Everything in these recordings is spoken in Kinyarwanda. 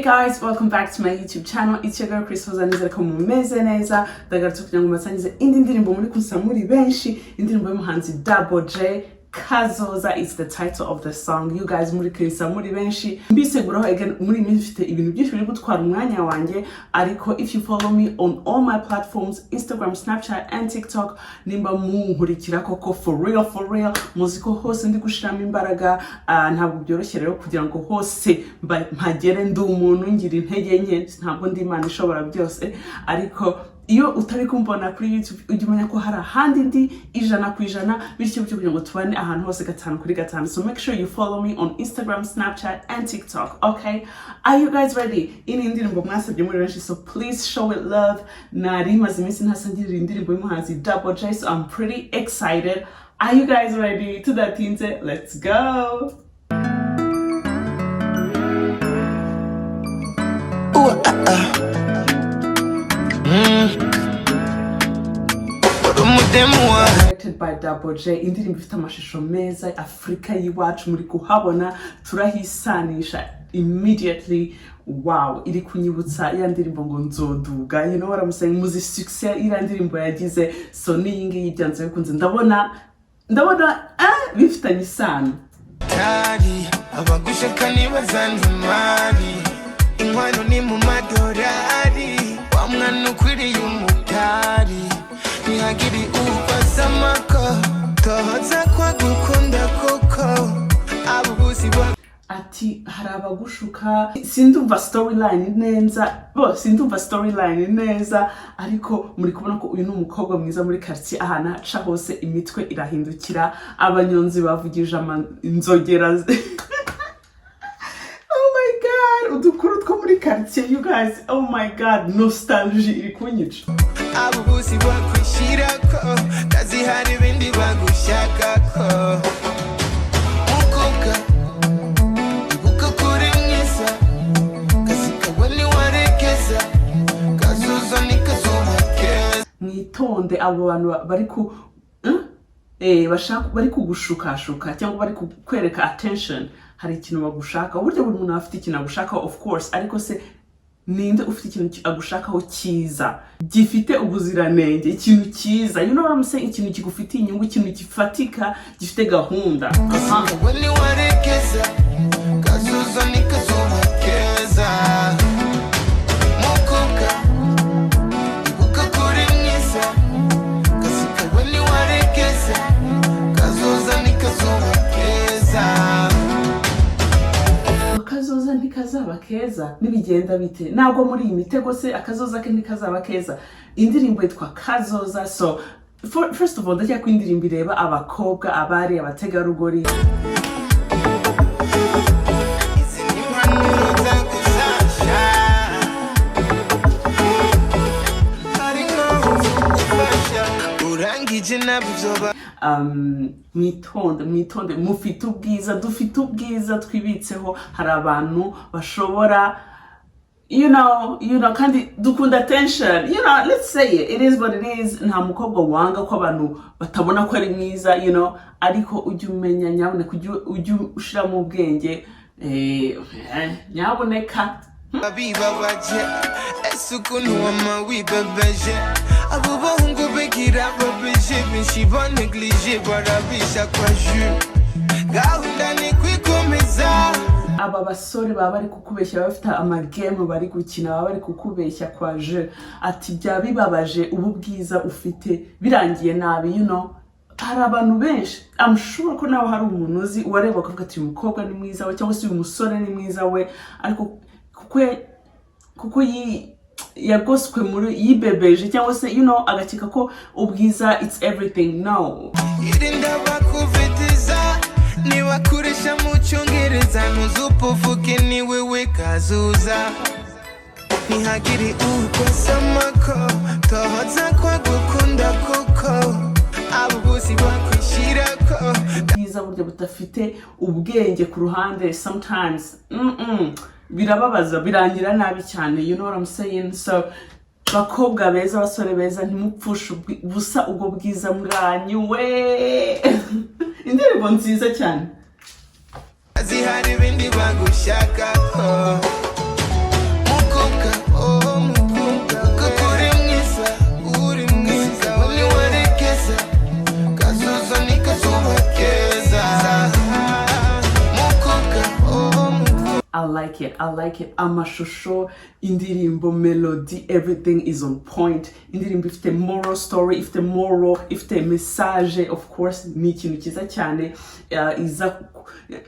guys, welcome back to my YouTube channel. It's your girl Hoza. Nizere ko mumeze neza. Ndagarutse kugira ngo mbasangize indi ndirimbo muri kunsa muri benshi. Indirimbo y'umuhanzi Double J, Kazoza is the title of the song. You guys muri kunsa muri benshi. Mbiseguraho again muri mfite ibintu byinshi biri gutwara umwanya wanjye, ariko if you follow me on all my platforms, Instagram, Snapchat and TikTok, nimba munkurikira koko for real, muziko hose ndi gushiramo imbaraga, ntabwo byoroshye rero kugira ngo hose mpagere ndi umuntu ngira intege nke, ntabwo ndi Imana ishobora byose, ariko iyo utari kumbona kuri YouTube ujye umenya ko hari ahandi ndi ijana ku ijana, bityo kugira ngo tubane ahantu hose gatanu kuri gatanu. So make sure you follow me on Instagram, Snapchat and TikTok, okay? Are you guys ready? Ini indirimbo mwasabye muri benshi, so please show it love. Nari maze iminsi ntasangirira indirimbo y'umuhanzi Double J, so I'm pretty excited. Are you guys ready? Tudatinze, let's go! Directed by Double J, indirimbo ifite amashusho meza, Afrika yiwacu muri kuhabona, turahisanisha immediately. Wow, iri kunyibutsa ya ndirimbo ngo nzoduga, you know what I'm saying, muzi success ira ndirimbo yagize, so niyingi byanze bikunze ndabona bifitanye isano. Tari abagushaka nibazanze mari, inkwano ni mu madorari, wa mwana ukwiriye umutari, ntihagiri ubasamako, Hoza kwa gukunda koko, abo busi ba ati hari abagushuka, sindumva storyline neza, ariko muri kubona ko uyu ni umukobwa mwiza muri quartier, ahana aca hose imitwe irahindukira, abanyonzi bavugije inzogera. Oh my god, udukuru two muri quartier, you guys, oh my god, nostalgie iri kunyica. abo busi bakwishirako, kazi hari bindi bagushakako. Mwitonde abo bantu bari kugushukashuka cyangwa bari kukwereka attention, hari ikintu bagushaka. Uburyo buri muntu afite ikintu agushaka, of course, ariko se ninde ufite ikintu agushakaho cyiza gifite ubuziranenge, ikintu cyiza, you know what I'm saying, ikintu kigufitiye inyungu, ikintu gifatika, gifite gahunda. Kazoza ni kazoza keza. Kazoza ntikazaba keza nibigenda bite, ntabwo muri iyi mitego se akazoza ke ntikazaba keza. Indirimbo yitwa Kazoza, so first of all ndajya ku indirimbo ireba abakobwa, abari, abategarugori. Mwitonde mufite ubwiza, dufite ubwiza twibitseho, hari abantu bashobora you know kandi dukunda attention, you know, let's say it is what it is. Nta mukobwa wanga ko abantu batabona ko ari mwiza, you know, ariko ujye umenya nyabone ujye ushira mu bwenge, nyaboneka abibabaje esukuntu wamawibebeje, abo bahungu begira babeje benshi baneglige barabisha kwa jus, gahunda ni kwikomeza. Aba basore baba bari kukubeshya, bafite amagame bari gukina, baba bari kukubeshya kwa jeu, ati bya bibabaje ubu bwiza ufite birangiye nabi, you know. Hari abantu benshi, I'm sure ko nawe hari umuntu uzi uwareba akavuga ati uyu mukobwa ni mwiza we, cyangwa se uyu musore ni mwiza we, ariko kuko yagoswe muri yibebeje, cyangwa se you know agakeka ko ubwiza it's everything. No, irinda bakuvitiza, niba kuresha mu cyongereza nuzupuvuke ni wewe Kazoza, ntihagiri ubasamako, Hoza kwa gukunda koko, abo busi bakwishirako. bwiza buryo budafite ubwenge ku ruhande, sometimes birababaza, birangira nabi cyane, you know what I'm saying. So bakobwa beza, basore beza, ntimupfushe busa ubwo bwiza mwanyu we. Indirimbo nziza cyane. Zihari bindi bagushakako. I like it amashusho indirimbo melody everything is on point indirimbo ifite moral story ifite moral ifite message of course ni ikintu cyiza cyane iza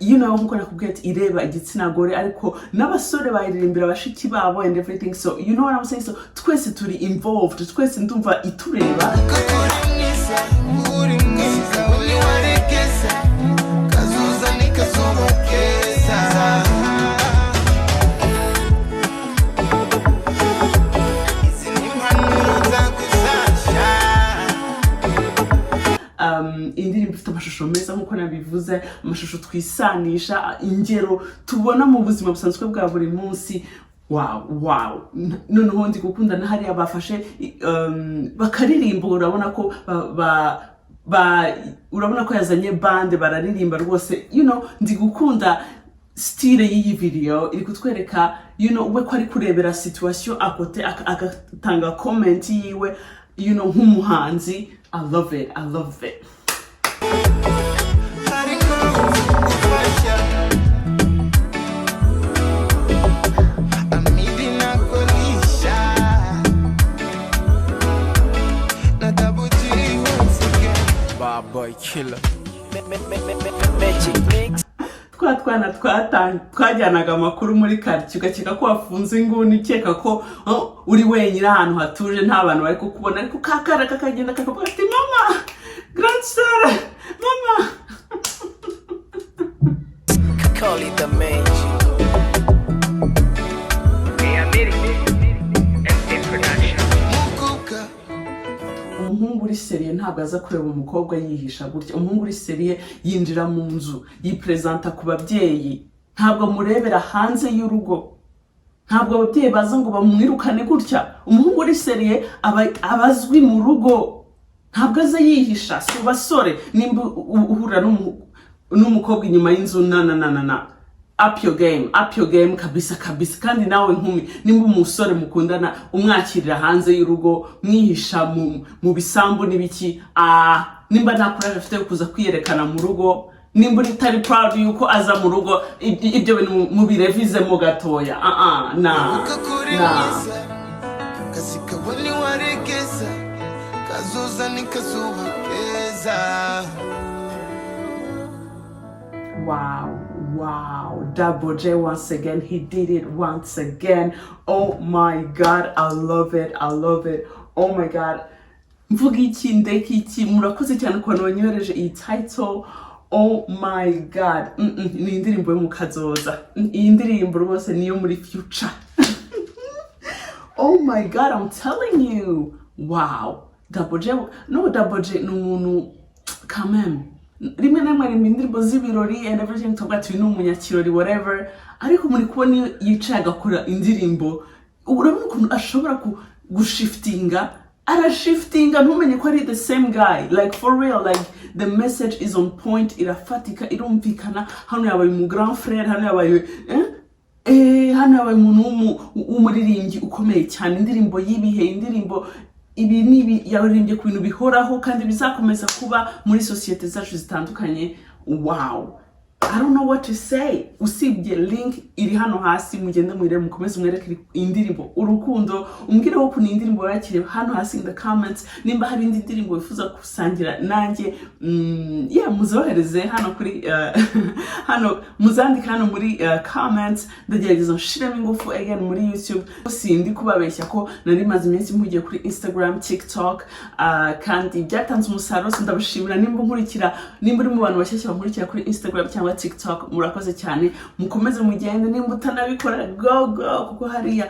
nkuko nakubwiye ati ireba igitsina gore ariko n'abasore bayiririmbira bashiki babo and everything so you know what I'm saying so twese turi involved twese ndumva itureba indirimbo ifite amashusho meza nkuko nabivuze amashusho twisanisha ingero tubona mu buzima busanzwe bwa buri munsi wow noneho ndi gukunda na hariya bafashe bakaririmba urabona ko urabona ko yazanye bande bararirimba rwose ndi gukunda style y'iyi video iri kutwereka we ko ari kurebera situation akote agatanga comment yiwe nk'umuhanzi I love it. Boy killer. Twana twajyanaga amakuru muri quartier ugakeka ko wafunze inguni ukeka ko uri wenyine ahantu hatuje nta bantu bari kukubona ariko kakara kakagenda kakavuga ati mama grand star mama call it the mage umuhungu uri seriye ntabwo aza kureba umukobwa yihisha gutya umuhungu uri seriye yinjira mu nzu yipresenta ku babyeyi ntabwo amurebera hanze y'urugo ntabwo ababyeyi baza ngo bamwirukane gutya umuhungu uri seriye abazwi mu rugo ntabwo aza yihisha si basore nimba uhura n'umukobwa inyuma y'inzu na up your game kabisa kandi nawe nkumi nimba umusore mukundana umwakirira hanze y'urugo mwihisha mu bisambu n'ibiki nimba nta courage afite kuza kwiyerekana mu rugo nimba utari proud yuko aza mu rugo ibyo bintu mubirevizemo gatoya kasikaboni waregeza kazoza ni kazuba keza Wow, Double J once again, he did it once again. Oh my god, I love it. Oh my god. Mvuga iki ndeka iki murakoze cyane ko nonyoreje iyi title. Oh my god. Ni indirimbo yo mu Kazoza. Iyi ndirimbo rwose niyo muri future. Oh my god, I'm telling you. Wow. Double J ni umuntu quand même. Rimwe na rimwe indirimbo z'ibirori and everything tuvuga ati ni umunyakirori whatever ariko muri kubona yicaye agakora indirimbo urabona ukuntu ashobora arashiftinga ntumenye ko ari the same guy like for real like the message is on point irafatika irumvikana hano yabaye mu grand frère hano yabaye umuntu w'umuririmbyi ukomeye cyane indirimbo y'ibihe indirimbo ibi nibi yaririmbye ku bintu bihoraho kandi bizakomeza kuba muri societe zacu zitandukanye wow I don't know what to say usibye link iri hano hasi mugende mwire mukomeze mwereke indirimbo urukundo umbwire wo kuni indirimbo yakire hano hasi in the comments nimba hari indi ndirimbo wifuza kusangira nanjye muzohereze hano kuri hano muzandika hano muri comments ndagerageza nshiremo ingufu again muri YouTube sindi kubabeshya ko nari maze iminsi mpugiye kuri Instagram TikTok kandi byatanze umusaruro ndabashimira nimba nkurikira nimba uri mu bantu bashyashya bankurikira kuri Instagram cyangwa TikTok murakoze cyane mukomeze mugende nimba utanabikora go kuko hariya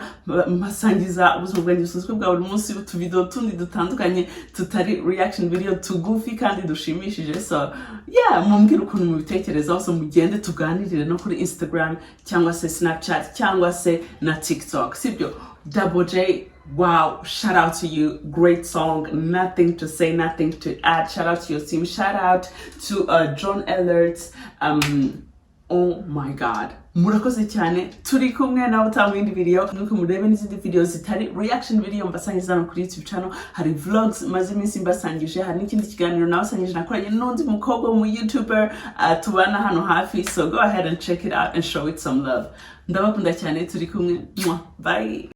masangiza ubuzima bwanjye busanzwe bwa buri munsi utuvideo tundi dutandukanye tutari reaction video tugufi kandi dushimishije so mumbwire ukuntu mubitekerezaho so mugende tuganirire no kuri Instagram cyangwa se Snapchat cyangwa se na TikTok sibyo Double J wow, shout out to you. Great song. Nothing to say, nothing to add. Shout out to your team. Shout out to John Ellerts. Oh my god, murakoze cyane, turi kumwe nawe utamu indi video. Nuko murebe n'izindi video zitari reaction video mbasangiza no kuri YouTube channel. Hari vlogs maze iminsi mbasangije, hari n'ikindi kiganiro nawe sangije nakoranye n'undi mukobwa mu YouTuber tubana hano hafi. So go ahead and check it out and show it some love. Ndabakunda cyane, turi kumwe. Bye.